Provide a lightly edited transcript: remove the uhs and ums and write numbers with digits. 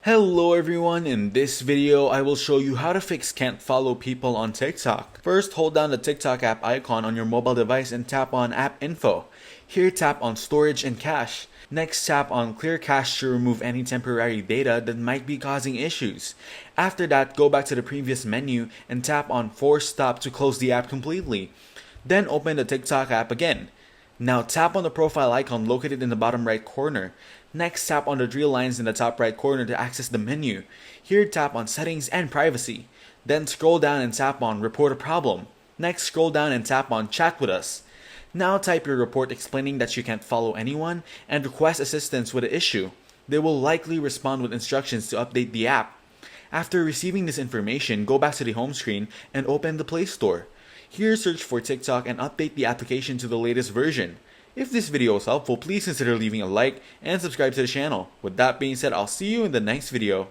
Hello everyone, in this video I will show you how to fix can't follow people on TikTok. First, hold down the TikTok app icon on your mobile device and tap on app info. Here tap on storage and cache. Next tap on clear cache to remove any temporary data that might be causing issues. After that, go back to the previous menu and tap on force stop to close the app completely. Then open the TikTok app again. Now tap on the profile icon located in the bottom right corner. Next, tap on the 3 lines in the top right corner to access the menu. Here, tap on Settings and Privacy. Then scroll down and tap on Report a Problem. Next, scroll down and tap on Chat with Us. Now type your report explaining that you can't follow anyone and request assistance with the issue. They will likely respond with instructions to update the app. After receiving this information, go back to the home screen and open the Play Store. Here, search for TikTok and update the application to the latest version. If this video was helpful, please consider leaving a like and subscribe to the channel. With that being said, I'll see you in the next video.